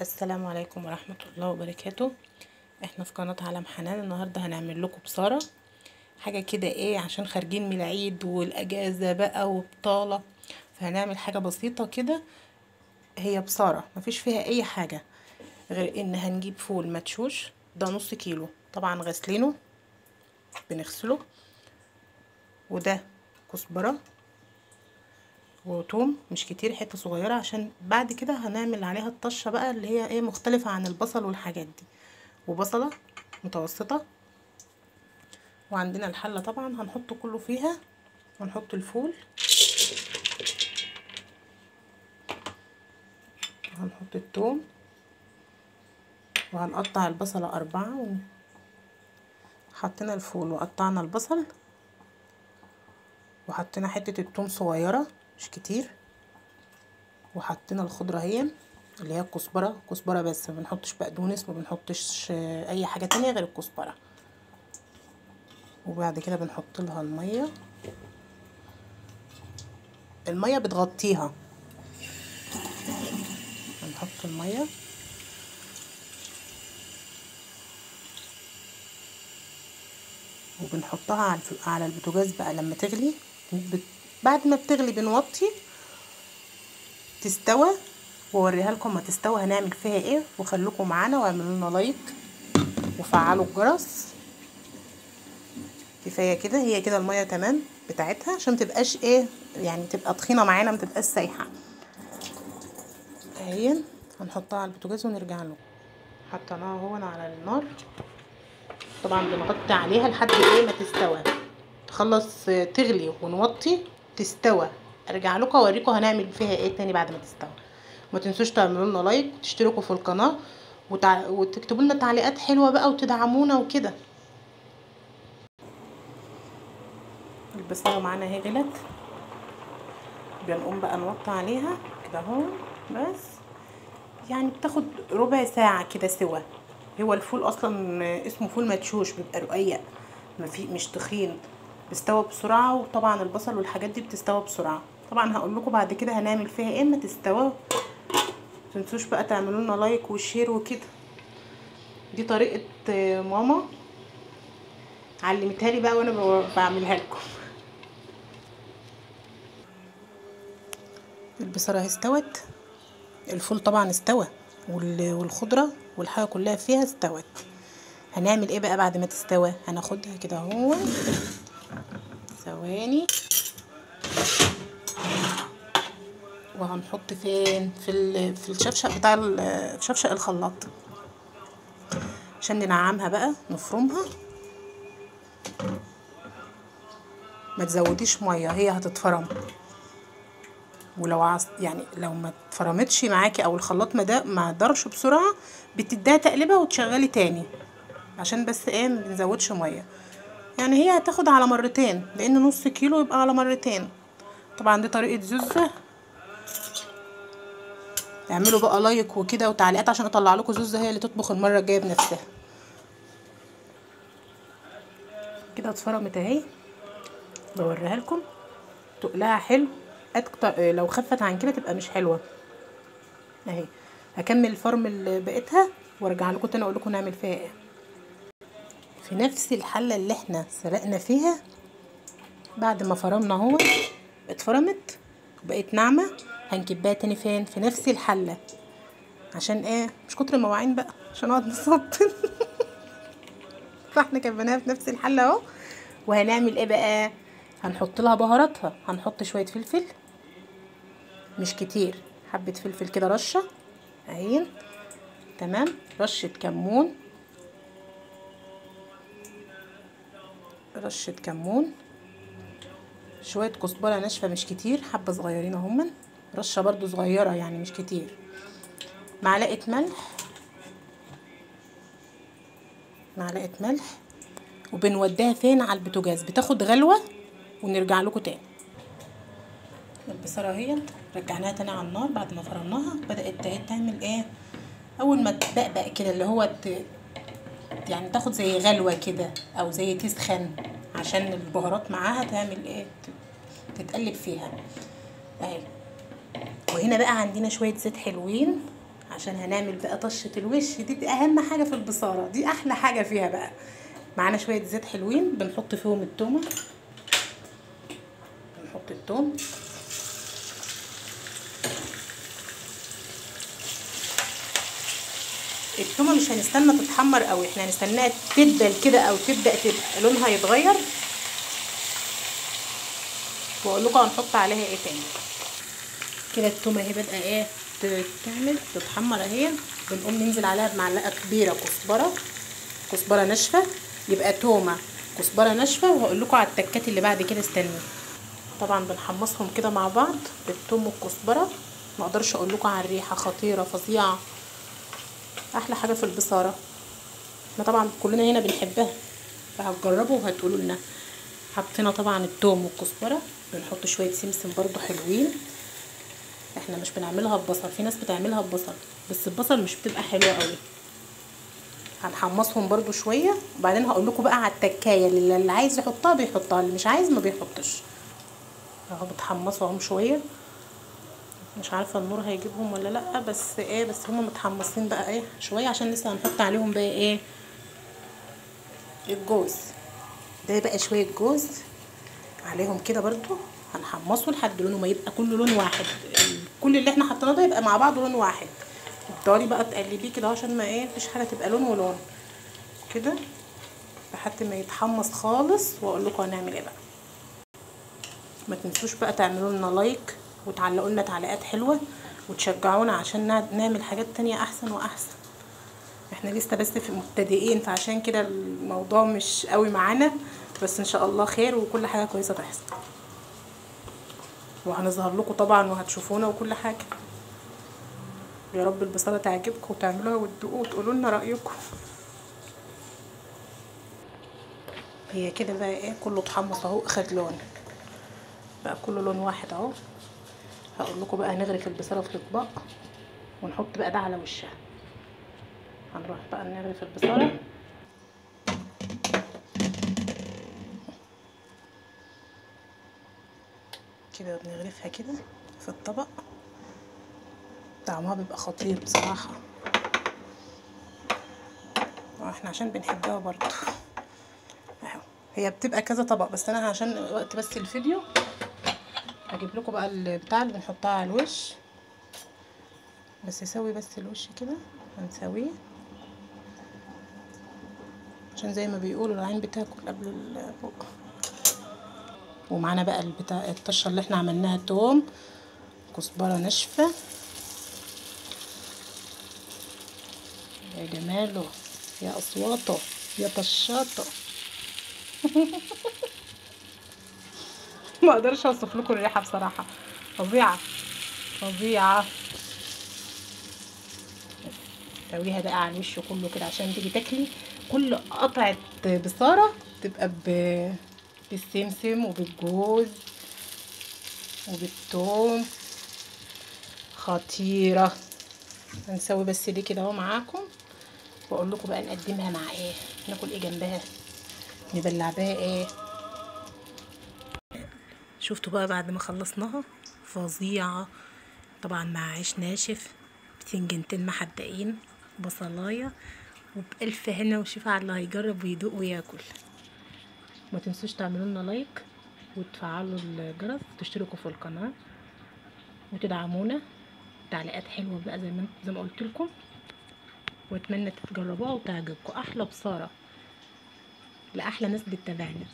السلام عليكم ورحمة الله وبركاته. احنا في قناة عالم حنان. النهاردة هنعمل لكم بصارة، حاجة كده ايه عشان خارجين من العيد والاجازة بقى وبطالة، فهنعمل حاجة بسيطة كده. هي بصارة مفيش فيها اي حاجة غير ان هنجيب فول مدشوش، ده نص كيلو طبعا غسلينه بنغسله، وده كزبرة وتوم مش كتير، حته صغيره، عشان بعد كده هنعمل عليها الطشه بقى اللي هي ايه مختلفه عن البصل والحاجات دي، وبصله متوسطه. وعندنا الحله طبعا هنحط كله فيها، هنحط الفول، وهنحط التوم، وهنقطع البصله 4. حطينا الفول وقطعنا البصل، وحطينا حته التوم صغيره مش كتير، وحطينا الخضره هي اللي هي كزبره بس، ما بنحطش بقدونس، ما بنحطش اي حاجه تانية غير الكزبره. وبعد كده بنحط لها الميه بتغطيها، هنحط الميه وبنحطها على البوتاجاز بقى لما تغلي. بعد ما بتغلي بنوطي تستوى، ووريها لكم ما تستوى هنعمل فيها ايه. وخليكم معانا واعملوا لنا لايك وفعلوا الجرس. كفايه كده، هي كده الميه تمام بتاعتها، عشان متبقاش ايه يعني تبقى طحينه معانا، ما تبقاش سايحه. اهي هنحطها على البوتاجاز ونرجع له. حطيناها هون على النار، طبعا بنغطي عليها لحد ايه ما تستوى، تخلص تغلي ونوطي تستوى. ارجع لكم اوريكم هنعمل فيها ايه تاني بعد ما تستوى. ما تنسوش تعملوا لنا لايك وتشتركوا في القناه وتكتبوا لنا تعليقات حلوه بقى وتدعمونا وكده. البصله معانا اهي غلت، بنقوم بقى نوطي عليها كده اهو، بس يعني بتاخد ربع ساعه كده سوا. هو الفول اصلا اسمه فول مدشوش، بيبقى رقيق مش تخين، بيستوى بسرعه. وطبعا البصل والحاجات دي بتستوى بسرعه. طبعا هقول لكم بعد كده هنعمل فيها ايه اما تستوى. متنسوش بقى تعملوا لنا لايك وشير وكده. دي طريقه ماما علمتها لي بقى وانا بعملها لكم. البصاره استوت، الفول طبعا استوى، والخضره والحاجه كلها فيها استوت. هنعمل ايه بقى بعد ما تستوى؟ هناخدها كده اهو ثواني، وهنحط فين في الشفشق بتاع شفشق الخلاط، عشان ننعمها بقى نفرمها. ما تزوديش ميه، هي هتتفرم. ولو يعني لو ما اتفرمتش معاكي او الخلاط ما دارش بسرعه، بتديها تقلبه وتشغلي تاني، عشان بس ايه ما بنزودش ميه. يعني هي هتاخد على مرتين، لان نص كيلو يبقى على مرتين. طبعا دي طريقه زوزه. اعملوا بقى لايك وكده وتعليقات عشان اطلع لكم زوزه هي اللي تطبخ المره الجايه بنفسها. كده اتفرمت اهي، بوريها لكم. تقلها حلو اكتر، لو خفت عن كده تبقى مش حلوه. اهي هكمل الفرم اللي بقيتها وارجع لكم تاني اقول لكم نعمل فيها ايه. في نفس الحله اللي احنا سلقنا فيها، بعد ما فرمنا اهو اتفرمت وبقت ناعمه، هنكبها تاني فين؟ في نفس الحله. عشان ايه؟ مش كتر المواعين بقى عشان اقعد نصطن. فاحنا كبناها في نفس الحله اهو. وهنعمل ايه بقى؟ هنحط لها بهاراتها. هنحط شويه فلفل مش كتير، حبه فلفل كده رشه اهي، تمام. رشه كمون، رشه كمون، شويه كزبره ناشفه مش كتير، حبه صغيرين اهم، رشه برضو صغيره يعني مش كتير. معلقه ملح، معلقه ملح. وبنوديها فين؟ على البوتاجاز بتاخد غلوه ونرجع لكم تاني. البصاره اهي رجعناها تاني على النار بعد ما فرمناها، بدات تعمل ايه؟ اول ما تبقبق كده اللي هو يعني تاخد زي غلوه كده او زي تسخن، عشان البهارات معاها تعمل ايه تتقلب فيها اهي. وهنا بقى عندنا شويه زيت حلوين عشان هنعمل بقى طشة الوش. دي اهم حاجة في البصارة، دي احلى حاجة فيها بقى. معانا شوية زيت حلوين بنحط فيهم التومة، بنحط التوم. التومة مش هنستنى تتحمر قوي، احنا هنستناها تدبل كده او تبدأ تبقى لونها يتغير، واقول لكم هنحط عليها ايه تاني. كده التومة اهي بدأ ايه تتحمر اهي. بنقوم ننزل عليها بمعلقة كبيرة كزبرة ناشفة. يبقى تومة، كزبرة ناشفة، وهقول لكم على التكات اللي بعد كده، استنوا. طبعا بنحمصهم كده مع بعض بالثوم والكزبرة. ما اقدرش اقول لكم على الريحة، خطيرة فظيعة، احلى حاجة في البصارة. احنا طبعا كلنا هنا بنحبها، فهتجربوا وهتقولوا لنا. حطينا طبعا الثوم والكزبرة، بنحط شوية سمسم برضو حلوين. احنا مش بنعملها ببصل، في ناس بتعملها ببصل بس البصل مش بتبقى حلوة قوي. هنحمصهم برضو شوية، وبعدين هقول لكم بقى على التكاية اللي عايز يحطها بيحطها، اللي مش عايز ما بيحطش. اهو بتحمصوا اهم شوية، مش عارفة النور هيجيبهم ولا لا، بس ايه، بس هما متحمصين بقى ايه شوية، عشان لسه هنحط عليهم بقى ايه الجوز. ده بقى شوية جوز عليهم كده برضو، هنحمصه لحد لونه ما يبقى كله لون واحد. كل اللي احنا حطيناه ده يبقى مع بعض لون واحد. تقعدي بقى تقلبيه كده عشان ما ايه مفيش حاجه تبقى لون ولون كده لحد ما يتحمص خالص، واقول لكم هنعمل ايه بقى. ما تنسوش بقى تعملوا لنا لايك وتعلقوا لنا تعليقات حلوه وتشجعونا عشان نعمل حاجات تانية احسن واحسن. احنا لسه بس في مبتدئين، فعشان كده الموضوع مش قوي معانا، بس ان شاء الله خير وكل حاجه كويسه تحصل، وهنظهر لكم طبعا وهتشوفونا وكل حاجه. يا رب البصاره تعجبكم وتعملوها وتدوقوا وتقولوا لنا رايكم. هي كده بقى ايه كله اتحمص اهو، اخد لون بقى كله لون واحد اهو. هقول لكم بقى نغرف البصاره في اطباق ونحط بقى ده على وشها. هنروح بقى نغرف البصاره كده، بنغرفها كده في الطبق. طعمها بيبقى خطير بصراحه، واحنا عشان بنحبها برضو اهو. هي بتبقى كذا طبق، بس انا عشان وقت بس الفيديو هجيب لكم بقى البتاع اللي بنحطها على الوش. بس يسوي بس الوش كده، هنسويه عشان زي ما بيقولوا العين بتاكل قبل البق. ومعانا بقى البتاع الطشه اللي احنا عملناها، توم، كزبره ناشفه. يا جماله، يا اصواته، يا طشاته. ما اقدرش اوصف لكم الريحه بصراحه، فظيعه فظيعه. سويها بقى على الوش كله كده عشان تيجي تاكلي كل قطعه بصاره تبقى بالسمسم وبالجوز وبالثوم، خطيره. هنسوي بس دي كده اهو معاكم، واقول لكم بقى نقدمها مع ايه، ناكل ايه جنبها، نبلع بها ايه. شفتوا بقى بعد ما خلصناها فظيعه. طبعا مع عيش ناشف، بتنجنتين محدقين، بصلايه، وبألف هنا وشفا على اللي هيجرب ويدوق وياكل. ما تنسوش تعملوا لنا لايك وتفعلوا الجرس وتشتركوا في القناه وتدعمونا. تعليقات حلوه بقى زي ما قلت لكم، واتمنى تجربوها وتعجبكم. احلى بصاره لاحلى ناس بتتابعنا.